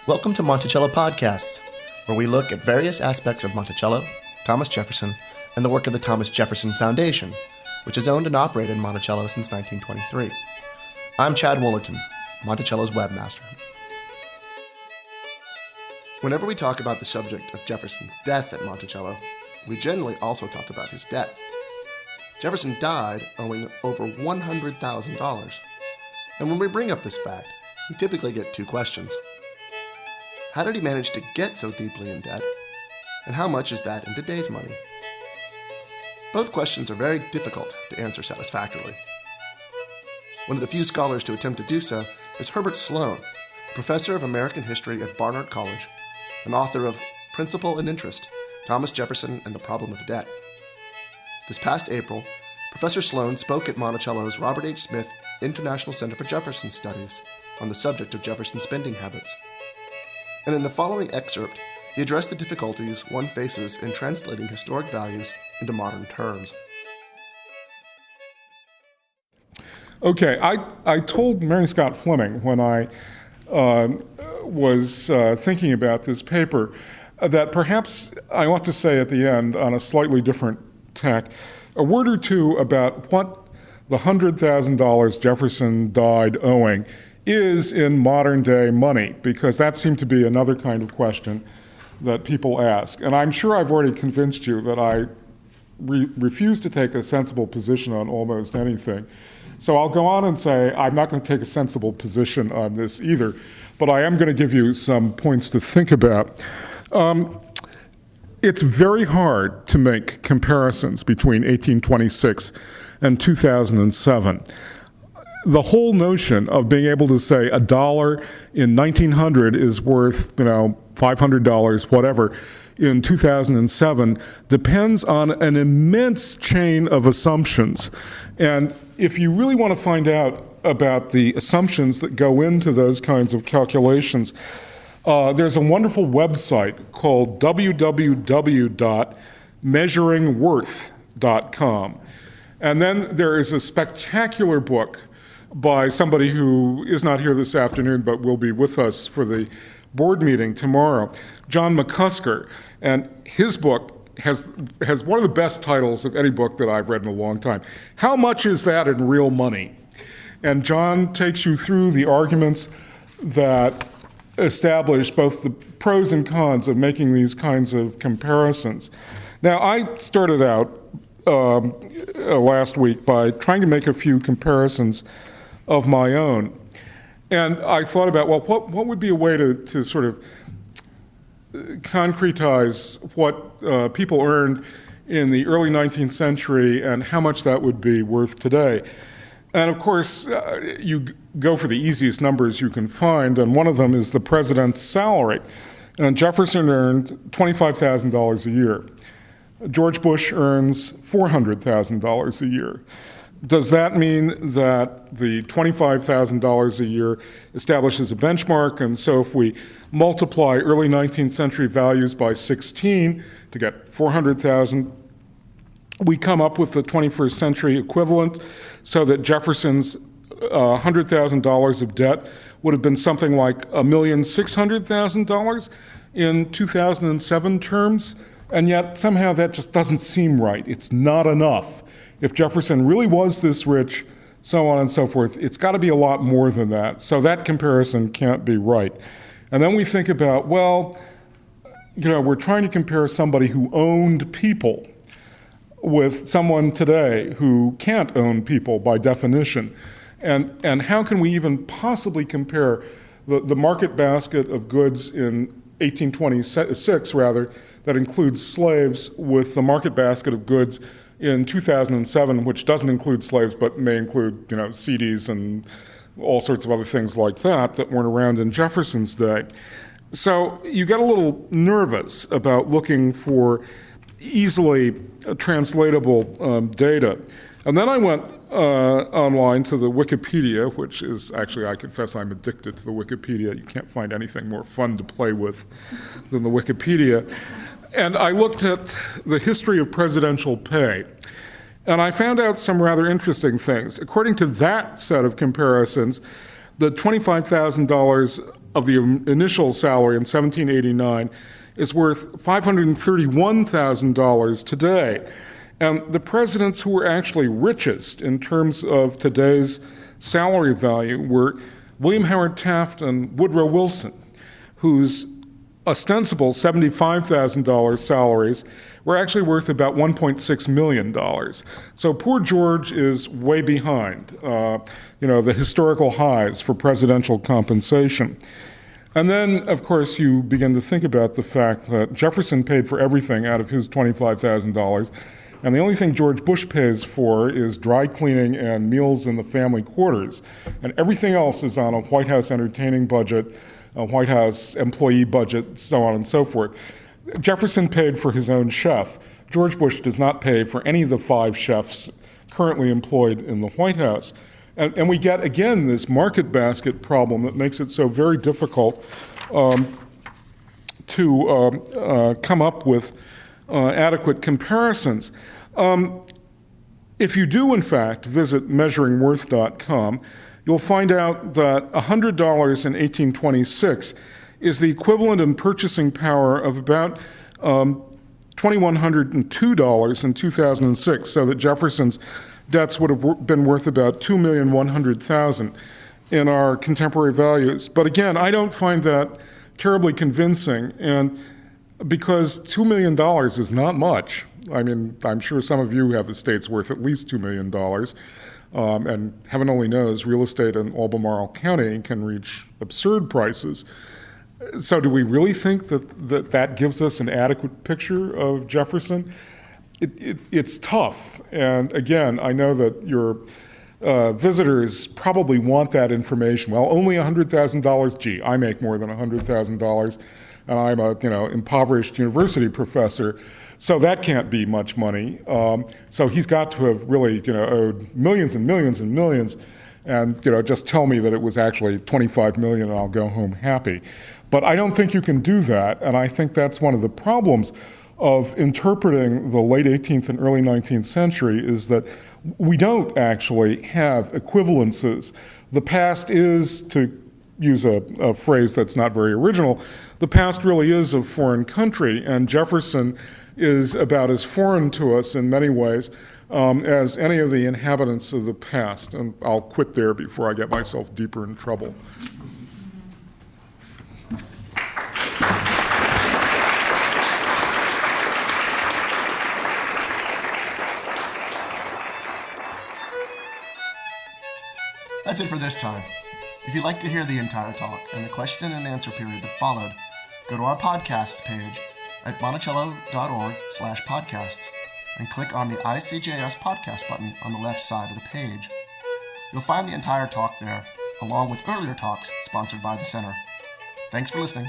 Welcome to Monticello Podcasts, where we look at various aspects of Monticello, Thomas Jefferson, and the work of the Thomas Jefferson Foundation, which has owned and operated Monticello since 1923. I'm Chad Woolerton, Monticello's webmaster. Whenever we talk about the subject of Jefferson's death at Monticello, we generally also talk about his debt. Jefferson died owing over $100,000. And when we bring up this fact, we typically get two questions. How did he manage to get so deeply in debt? And how much is that in today's money? Both questions are very difficult to answer satisfactorily. One of the few scholars to attempt to do so is Herbert Sloan, professor of American history at Barnard College, and author of Principle and Interest, Thomas Jefferson and the Problem of Debt. This past April, Professor Sloan spoke at Monticello's Robert H. Smith International Center for Jefferson Studies on the subject of Jefferson's spending habits. And in the following excerpt, he addressed the difficulties one faces in translating historic values into modern terms. Okay, I told Mary Scott Fleming when I was thinking about this paper that perhaps I ought to say at the end, on a slightly different tack, a word or two about what the $100,000 Jefferson died owing is in modern day money, because that seemed to be another kind of question that people ask. And I'm sure I've already convinced you that I refuse to take a sensible position on almost anything. So I'll go on and say I'm not going to take a sensible position on this either, but I am going to give you some points to think about. It's very hard to make comparisons between 1826 and 2007. The whole notion of being able to say $1 in 1900 is worth, $500, whatever, in 2007 depends on an immense chain of assumptions. And if you really want to find out about the assumptions that go into those kinds of calculations, there's a wonderful website called www.measuringworth.com. And then there is a spectacular book by somebody who is not here this afternoon but will be with us for the board meeting tomorrow, John McCusker. And his book has one of the best titles of any book that I've read in a long time. How much is that in real money? And John takes you through the arguments that establish both the pros and cons of making these kinds of comparisons. Now, I started out last week by trying to make a few comparisons of my own. And I thought about, well, what would be a way to sort of concretize what people earned in the early 19th century and how much that would be worth today. And of course, you go for the easiest numbers you can find, and one of them is the president's salary. And Jefferson earned $25,000 a year. George Bush earns $400,000 a year. Does that mean that the $25,000 a year establishes a benchmark? And so if we multiply early 19th century values by 16 to get 400,000, we come up with the 21st century equivalent, so that Jefferson's $100,000 of debt would have been something like $1,600,000 in 2007 terms. And yet somehow that just doesn't seem right. It's not enough. If Jefferson really was this rich, so on and so forth, it's got to be a lot more than that. So that comparison can't be right. And then we think about, well, we're trying to compare somebody who owned people with someone today who can't own people by definition. And how can we even possibly compare the market basket of goods in 1826, that includes slaves, with the market basket of goods in 2007, which doesn't include slaves but may include, CDs and all sorts of other things like that weren't around in Jefferson's day. So you get a little nervous about looking for easily translatable data. And then I went online to the Wikipedia, which is actually, I confess I'm addicted to the Wikipedia. You can't find anything more fun to play with than the Wikipedia. And I looked at the history of presidential pay. And I found out some rather interesting things. According to that set of comparisons, the $25,000 of the initial salary in 1789 is worth $531,000 today. And the presidents who were actually richest in terms of today's salary value were William Howard Taft and Woodrow Wilson, whose ostensible $75,000 salaries were actually worth about $1.6 million. So poor George is way behind, the historical highs for presidential compensation. And then, of course, you begin to think about the fact that Jefferson paid for everything out of his $25,000, and the only thing George Bush pays for is dry cleaning and meals in the family quarters. And everything else is on a White House entertaining budget, a White House employee budget, so on and so forth. Jefferson paid for his own chef. George Bush does not pay for any of the 5 chefs currently employed in the White House. And we get, again, this market basket problem that makes it so very difficult to come up with adequate comparisons. If you do, in fact, visit measuringworth.com, you'll find out that $100 in 1826 is the equivalent in purchasing power of about $2,102 in 2006, so that Jefferson's debts would have been worth about $2,100,000 in our contemporary values. But again, I don't find that terribly convincing, and because $2 million is not much. I mean, I'm sure some of you have estates worth at least $2 million. And heaven only knows, real estate in Albemarle County can reach absurd prices. So do we really think that gives us an adequate picture of Jefferson? It's tough. And again, I know that your visitors probably want that information. Well, only $100,000. Gee, I make more than $100,000, and I'm a impoverished university professor. So that can't be much money. So he's got to have really, owed millions and millions and millions, and just tell me that it was actually $25 million, and I'll go home happy. But I don't think you can do that, and I think that's one of the problems of interpreting the late 18th and early 19th century is that we don't actually have equivalences. The past is, to use a phrase that's not very original, the past really is a foreign country, and Jefferson is about as foreign to us in many ways as any of the inhabitants of the past. And I'll quit there before I get myself deeper in trouble. That's it for this time. If you'd like to hear the entire talk and the question and answer period that followed, go to our podcasts page at monticello.org/podcasts and click on the ICJS podcast button on the left side of the page. You'll find the entire talk there, along with earlier talks sponsored by the Center. Thanks for listening.